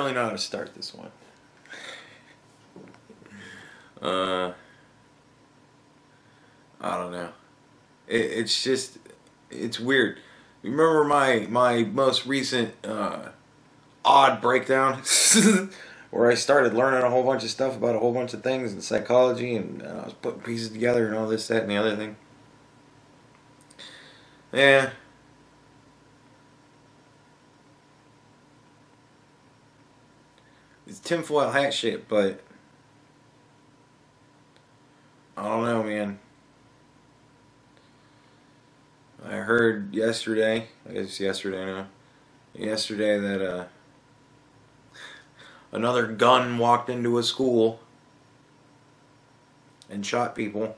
really know how to start this one. I don't know. It's just, it's weird. You remember my most recent odd breakdown where I started learning a whole bunch of stuff about a whole bunch of things in psychology, and I was putting pieces together and all this, that, and the other thing. Yeah. It's tinfoil hat shit, but I don't know, man. I heard yesterday, I guess it's yesterday now, yesterday that another gun walked into a school and shot people.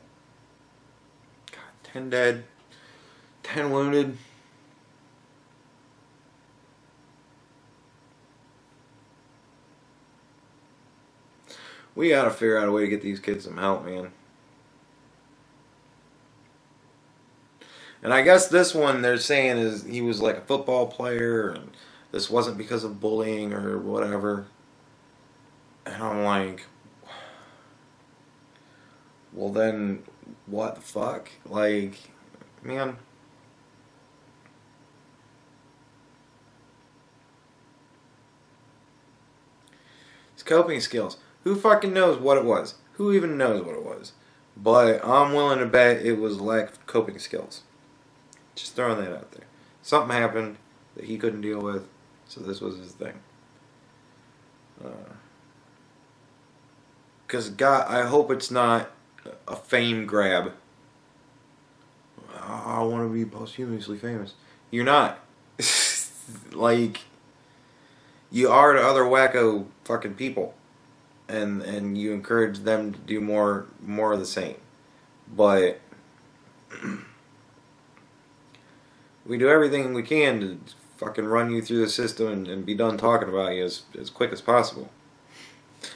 God, 10 dead, 10 wounded. We gotta figure out a way to get these kids some help, man. And I guess this one they're saying is he was like a football player, and this wasn't because of bullying or whatever. And I'm like, well then, what the fuck? Like, man. It's coping skills. Who fucking knows what it was? Who even knows what it was? But I'm willing to bet it was lack of coping skills. Just throwing that out there. Something happened that he couldn't deal with, so this was his thing. Because God, I hope it's not a fame grab. I want to be posthumously famous. You're not. Like, you are to other wacko fucking people, and you encourage them to do more of the same. But we do everything we can to fucking run you through the system and be done talking about you as quick as possible.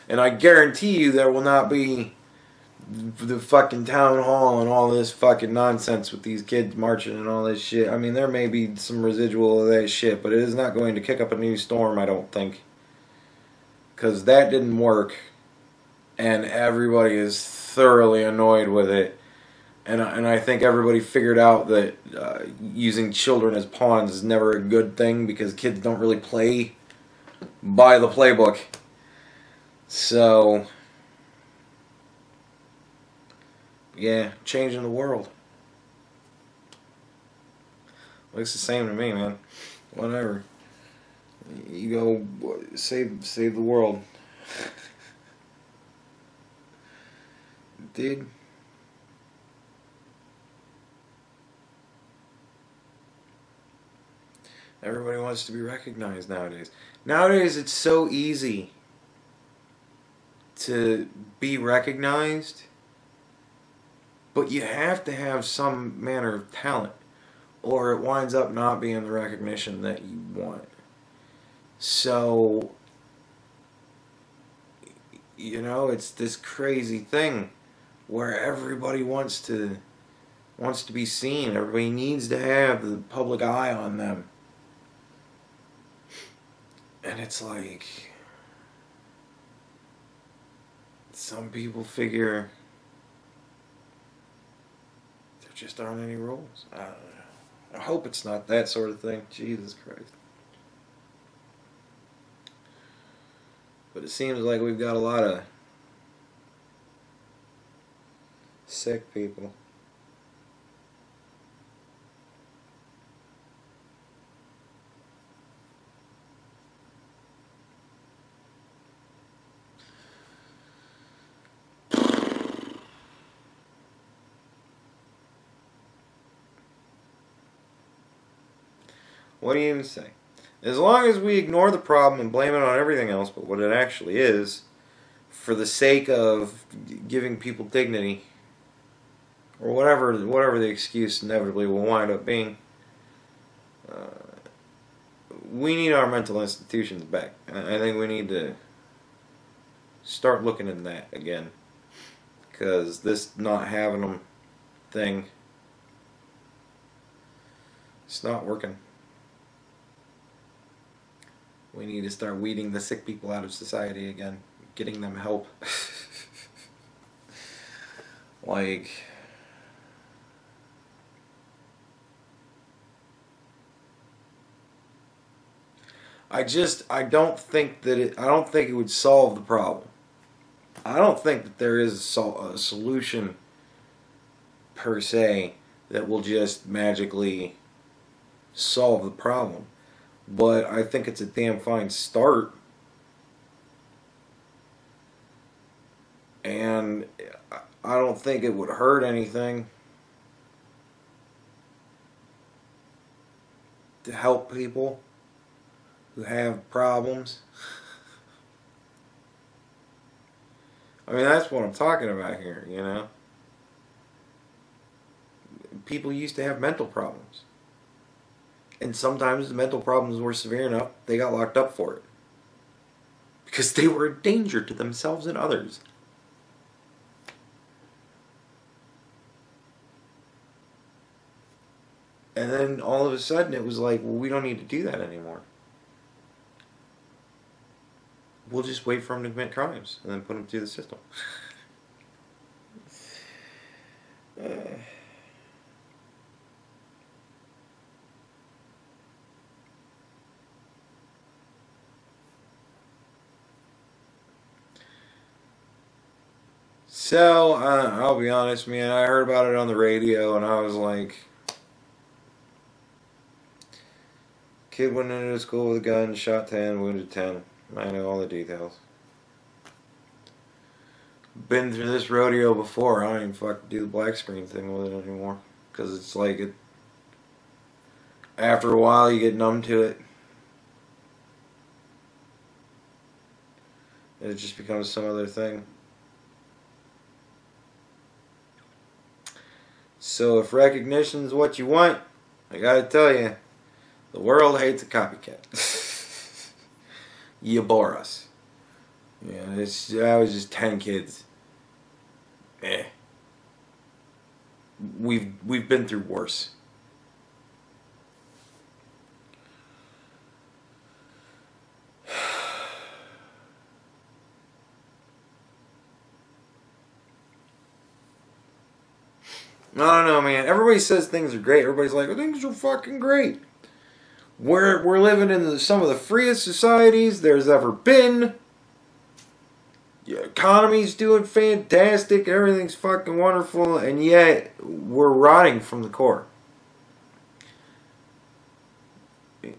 And I guarantee you there will not be the fucking town hall and all this fucking nonsense with these kids marching and all this shit. I mean, there may be some residual of that shit, but it is not going to kick up a new storm, I don't think. Because that didn't work, and everybody is thoroughly annoyed with it. And I think everybody figured out that using children as pawns is never a good thing, because kids don't really play by the playbook. So, yeah, changing the world. Looks the same to me, man. Whatever. You go save the world. Dude. Everybody wants to be recognized nowadays. Nowadays, it's so easy to be recognized, but you have to have some manner of talent, or it winds up not being the recognition that you want. So, you know, it's this crazy thing where everybody wants to be seen. Everybody needs to have the public eye on them. And it's like, some people figure there just aren't any rules. I don't know. I hope it's not that sort of thing. Jesus Christ. But it seems like we've got a lot of sick people. What do you even say? As long as we ignore the problem and blame it on everything else but what it actually is, for the sake of giving people dignity, or whatever the excuse inevitably will wind up being, we need our mental institutions back. I think we need to start looking at that again, because this not having them thing, it's not working. We need to start weeding the sick people out of society again. Getting them help. Like... I don't think it would solve the problem. I don't think that there is a solution per se that will just magically solve the problem. But I think it's a damn fine start. And I don't think it would hurt anything to help people who have problems. I mean, that's what I'm talking about here, you know? People used to have mental problems. And sometimes the mental problems were severe enough, they got locked up for it. Because they were a danger to themselves and others. And then all of a sudden it was like, well, we don't need to do that anymore. We'll just wait for them to commit crimes and then put them through the system. So, I'll be honest, man, I heard about it on the radio and I was like, kid went into school with a gun, shot 10, wounded 10. I know all the details. Been through this rodeo before. I don't even fucking do the black screen thing with it anymore. Because it's like, after a while you get numb to it. And it just becomes some other thing. So if recognition is what you want, I gotta tell you, the world hates a copycat. You bore us. Yeah, I was just 10 kids. We've been through worse. I don't know, man. Everybody says things are great. Everybody's like, things are fucking great. We're living in some of the freest societies there's ever been. The economy's doing fantastic. Everything's fucking wonderful. And yet, we're rotting from the core.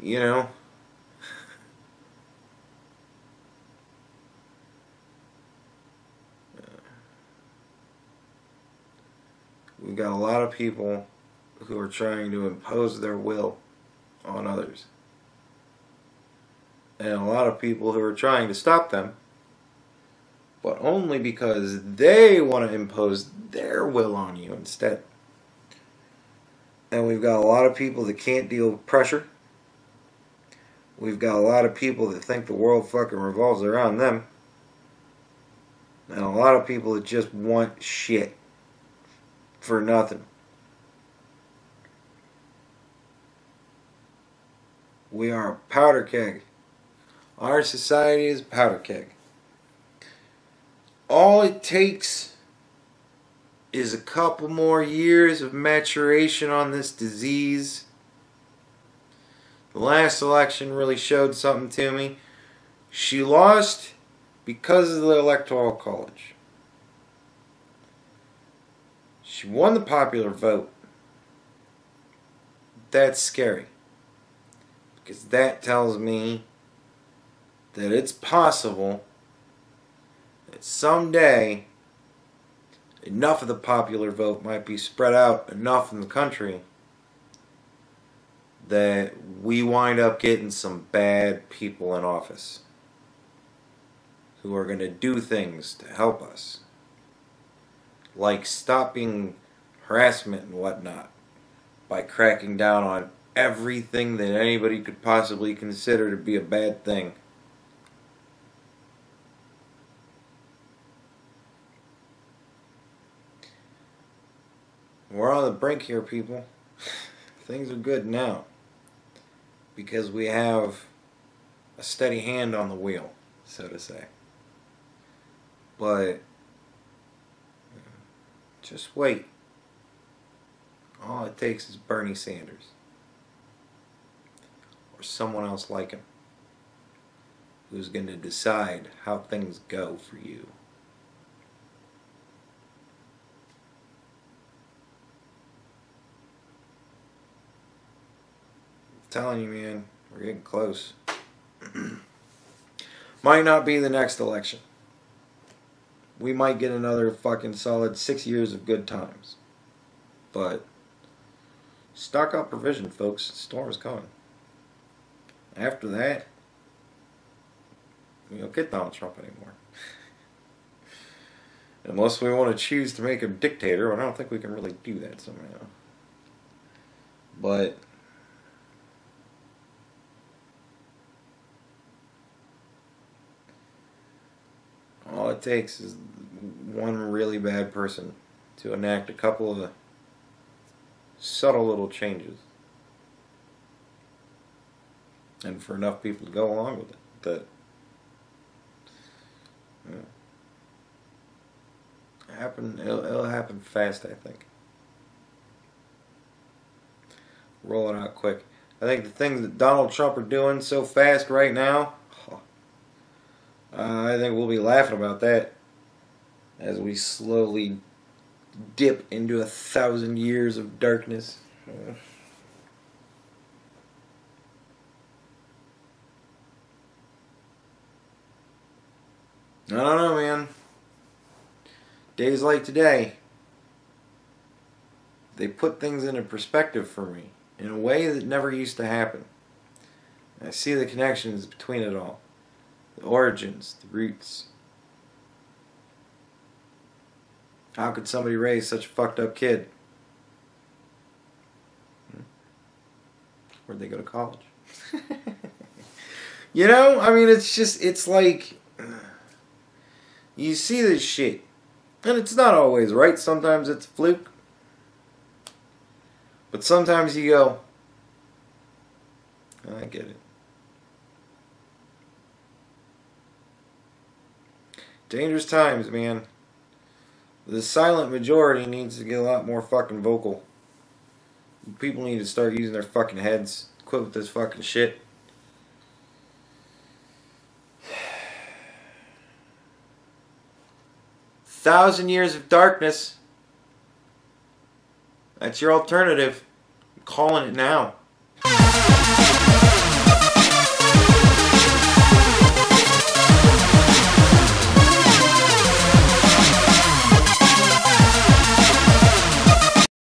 You know? We've got a lot of people who are trying to impose their will on others. And a lot of people who are trying to stop them, but only because they want to impose their will on you instead. And we've got a lot of people that can't deal with pressure. We've got a lot of people that think the world fucking revolves around them. And a lot of people that just want shit for nothing. We are a powder keg. Our society is a powder keg. All it takes is a couple more years of maturation on this disease. The last election really showed something to me. She lost because of the Electoral College. She won the popular vote. That's scary. Because that tells me that it's possible that someday enough of the popular vote might be spread out enough in the country that we wind up getting some bad people in office who are going to do things to help us, like stopping harassment and whatnot by cracking down on everything that anybody could possibly consider to be a bad thing. We're on the brink here, people. Things are good now because we have a steady hand on the wheel, so to say. But just wait. All it takes is Bernie Sanders. Or someone else like him. Who's going to decide how things go for you. I'm telling you, man, we're getting close. Might not be the next election. We might get another fucking solid 6 years of good times. But stock up provision, folks. The storm's coming. After that, we don't get Donald Trump anymore. Unless we want to choose to make him dictator, and I don't think we can really do that somehow. But all it takes is one really bad person to enact a couple of subtle little changes. And for enough people to go along with it. That it'll happen fast, I think. Roll it out quick. I think the things that Donald Trump are doing so fast right now, I think we'll be laughing about that as we slowly dip into 1,000 years of darkness. I don't know, man. Days like today, they put things into perspective for me in a way that never used to happen. I see the connections between it all. The origins, the roots. How could somebody raise such a fucked up kid? Where'd they go to college? You know, I mean, it's like, you see this shit, and it's not always right. Sometimes it's a fluke. But sometimes you go, I get it. Dangerous times, man. The silent majority needs to get a lot more fucking vocal. People need to start using their fucking heads. Quit with this fucking shit. Thousand years of darkness. That's your alternative. I'm calling it now.